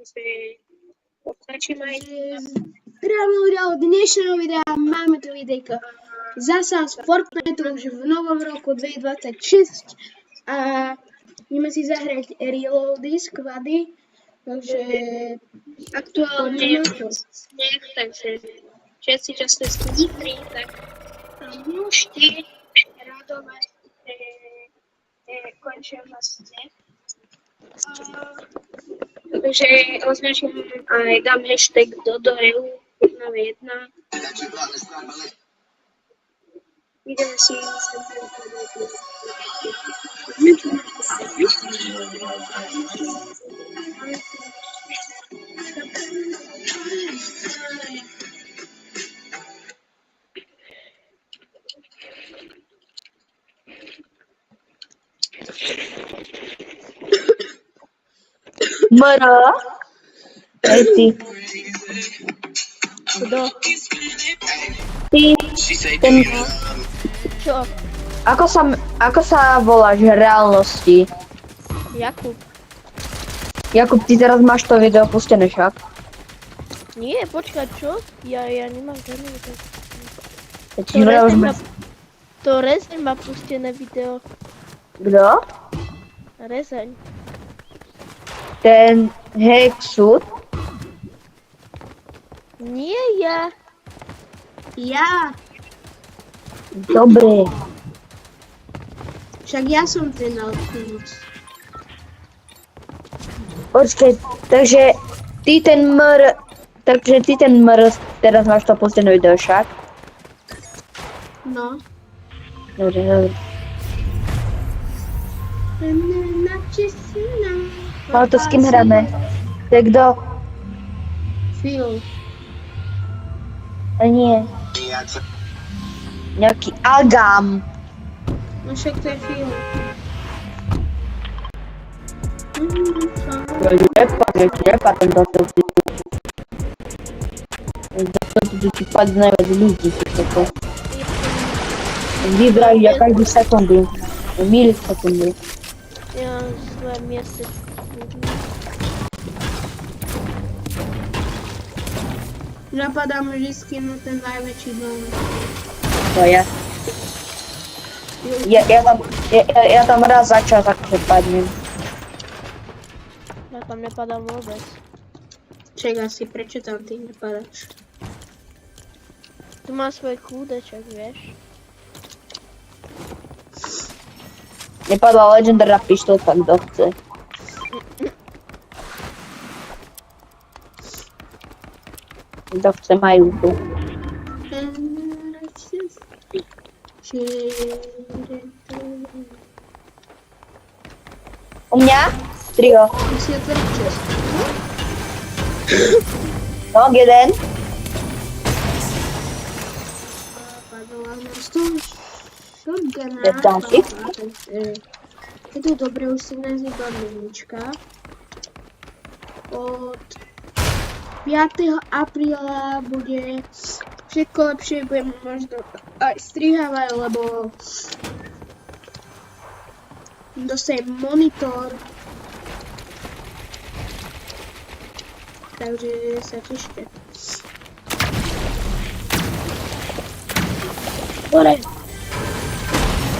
Zdravím ľudia, od dnešného videa máme tu videjko zasa z Fortnite už v novom roku 2026 a ideme si zahrať reloady, squady, takže Aktuálne je sneh, takže všetci, čo ste skúšali, tak môžete radovať, že končil na sneh. Takže označím aj dám hashtag DodoEU 1v1. Ideme si Mara? Hej ty. Kto? Ty, ten... Čo? Ako sa voláš v reálnosti? Jakub? Jakub, ty teraz máš to video pustené však? Nie, počkaj, čo? Ja nemám žiadne video. Ja ti vravel, že... To Rezeň má pustené video. Kto? Rezeň. Ten Hexud? Nie ja. ja, Dobre. však ja som ten Alpinus. Počkej, takže ty ten mr... Takže ty ten mr... Teraz máš to pustené video však? No. Dobre. Načesina. Ale to s kým hráme? To je kto? Phil. A nie. Nejaký Agam. No však to je Phil. Nepatrím do toho. Tu ti padne najviac ľudí. Vybrajú ja každú sekundu. Milisekundy. Ja mám svoje miestečko. Napadám vždycky na ten najväčší dom. To je. Ja tam raz za čas akože padnem. Ja tam nepadám vôbec. Čak asi, prečo tam ty nepadáš? Tu má svoj kľúdeček, vieš? Nepadla legendárna pištolka, kto chce. Kto chce, majú tu. U mňa? Trio. Ty si otvoríš čest. No, jeden. Padala nám z toho shotguna. Je ďalší? Je to dobré, už si nazýva minička. Od 5. apríla bude všetko lepšie, budem možno aj strihávať, lebo dostajem monitor. Takže sa tešte. Dobre.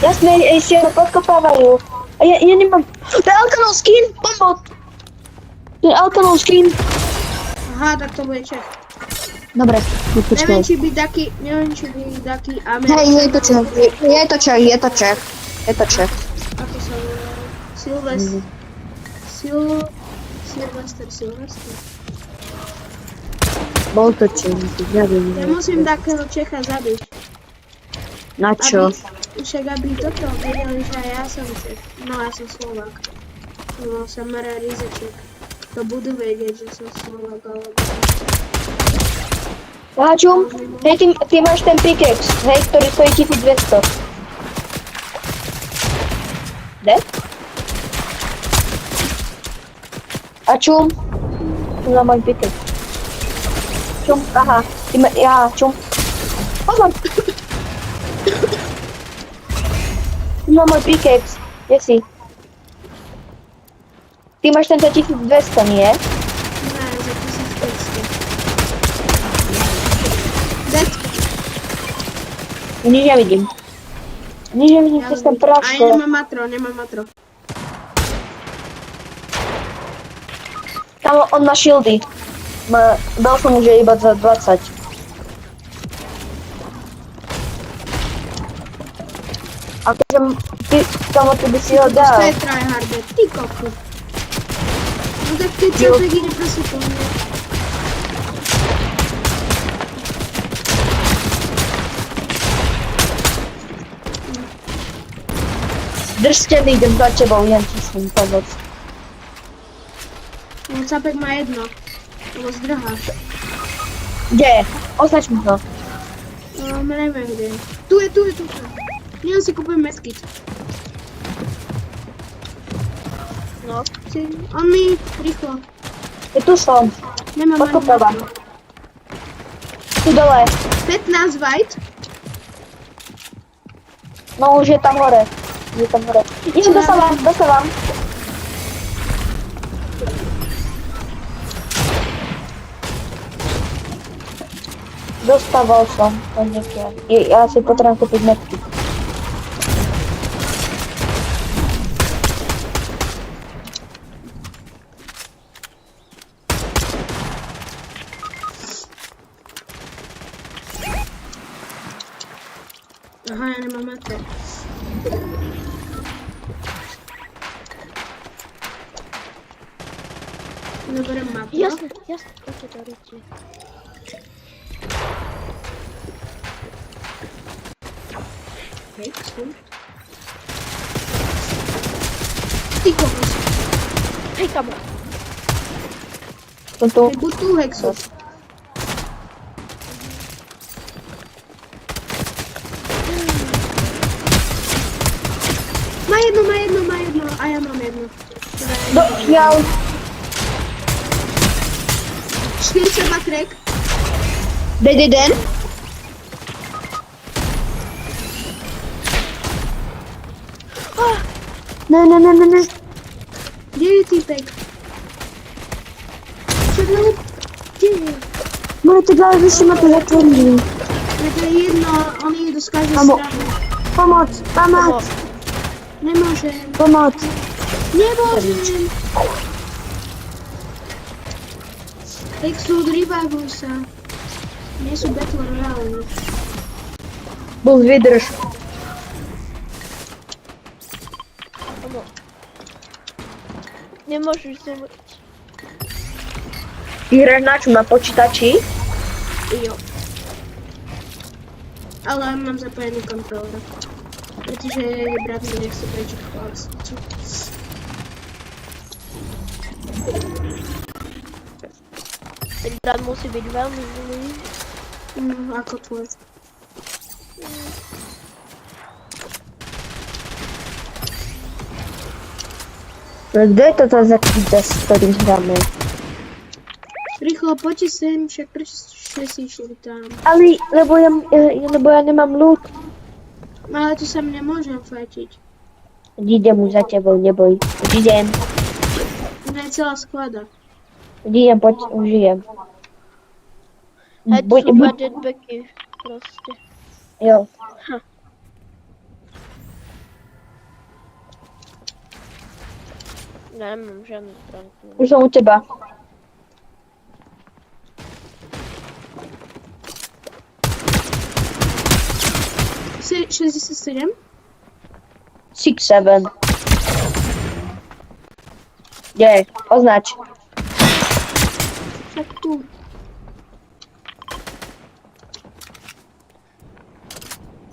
Jasné, si ho podkopávajú. A ja nemám... To je Alkanov skin, pomoc! To je Alkanov skin. Aha, tak to bude Čech. Dobre, počkaj. Neviem, či by taký Američan. Hej, je to Čech. Ako sa volá? Silvester. Bol to Čech, ja viem. Ja musím takého Čecha zabiť. Na čo? Však aby toto vedeli, že aj ja som Čech. No, ja som Slovák. No, som Mara Rizeček. To budú vedieť, že som Slovák, alebo... Háčum, hej, ty máš ten pickaxe, hej, ktorý stojí 1200. Kde? A čum? Tu na môj pickaxe. Čum, aha, čum. Pozor. Tu na môj pickaxe, kde si? Ty máš ten 1200, nie? Ne. Prostě. Dead. Nič nevidím. Nič nevidím, Já cez ten vidím. A práško. nemám matro. Tam on má shieldy. Dal som mu, že iba za 20. A keďže ty by si ho To dal. je tryharder, ty koku. No tak ty čapek jde prostě po mně. Držte mi, idem za tebou, jen ti som pomoc. No capek má jedno. Nebo zdrháš. Kde? Označ mi to. No, nevím kde. Tu je. Měl si koupit medkit. No. On mi, rychlo. Je tu som. Nemám ani Podkopávam. matro. Tu dole. 15 white. No už je tam hore. Idem, dostávam. Dostával som. Ja si potrebujem kúpiť metky. Aha, já nemám matro. Neberem matro. Jasne, poďte to rýchlo. Hej, svůj. Ty kokos. Hej, kamo. Som tu. Hej, buď tu, Hexu. Má jedno. A já mám jedno. Ja 42 crack. dead jeden. Ne. Kde je týpek? Černou? Kde je? Moje ty dále vyšší ma to zatvorili. To je jedno, on jde z každé Amo. strany. Pomoc. Nemůžem. Nemôžem. Hexu, revivuj se. Nie sú Battle Royale. Bol vydrž. Kamo. Nemôžeš zomrieť. Ty hráš na čom? Na počítači? Jo. Ale mám zapojený kontroler. Protože brat mi nechce preč chválit. Ten brat musí byť veľmi zlý. Ako tvoj. No kto je toto za kvítes, s ktorým hráme? Rýchlo, poďte sem, však prečo si išli tam? Ale, lebo ja nemám loot. Ale tu sa nemôžem fajčiť. Idem už za tebou, neboj. Už idem. To je celá sklada. Idem, poď, už idem. Hej, tu sú dva jetpacky. Proste. Jo. Nemám žiadnu stránku. Už som u teba. Se 67? 6-7. Kde? Označ. Však tu.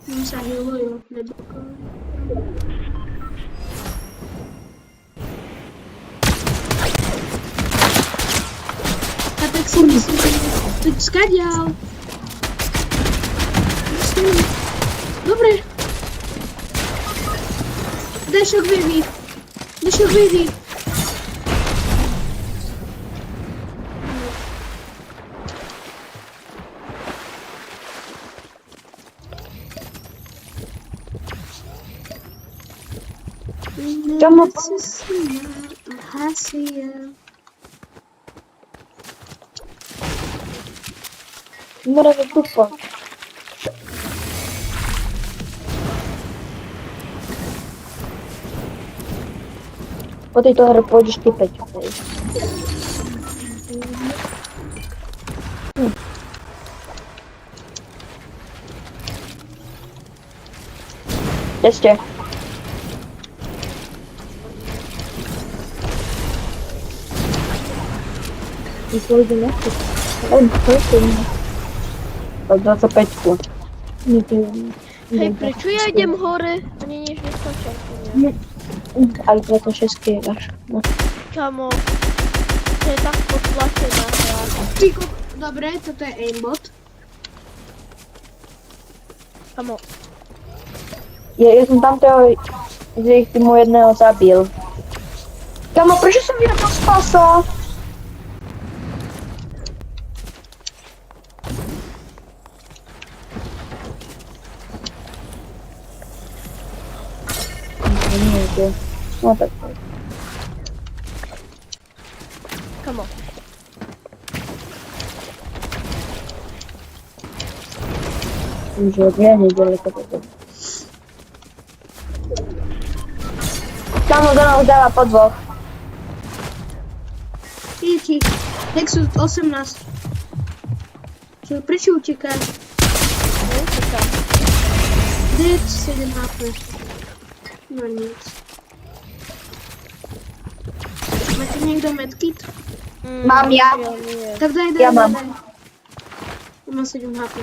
Mám sa healujú, neblokujú. A tak si myslím, tu skadial. Dobre. Daj shockwave'i. Čomu? Aha, si je. Mrazí tupo. Po tejto hre pôjdeš ty 5. Kde ste? Pôjdeme. Pôjdeme. 25. Hej, prečo ja idem hore? Ani nič neskončil. Ale 26 je až. No. Kamo, to je tak potlačená hra. Dobre, toto je aimbot. Kamo, Ja som tamtého z ich týmu jedného zabil. Kamo, prečo som vyhral spasa? Nie, no tak. kamo. Už od mňa nedaleko toto. Kamo, do nás dáva po dvoch. Idete. Nexus 18. Čo, prečo utekáš? Neutekám. Dead 7 HP. No nic. Máte niekto medkit? Mám ja. Nie. Tak daj. Ja mám. Má 7 HP.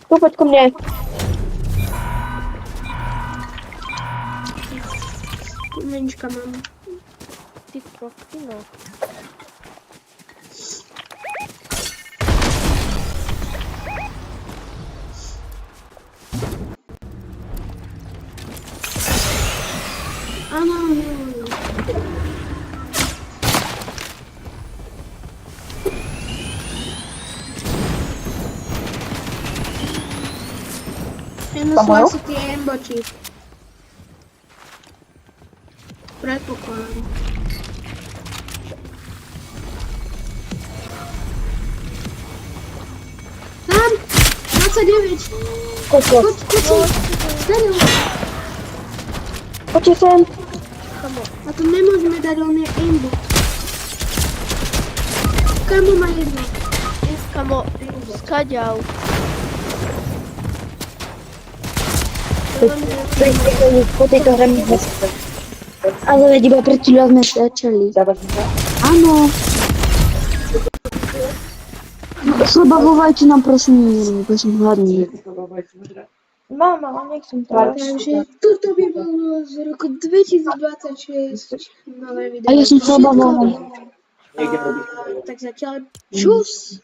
Tu poď ku mne. Menička mám. Ty prokino. Áno, Jedno sú Samuel? asi tie aimboti. Predpokladám. Tam! 29! Poďte. Poď sem! Daniel! Poďte sem. Kamo, A to nemôžeme dať, on je aimbot. Kamo má jedno. kamo, skaďal. Po tejto hre mi dneska. Ale veď iba pred chvíľou sme začali. Áno. Slabavovajte nám prosím, lebo som hladný. Mám, ale nechcem to. Takže toto by bolo z roku 2026 nové video. A ja som slabavová. Tak zatiaľ čus!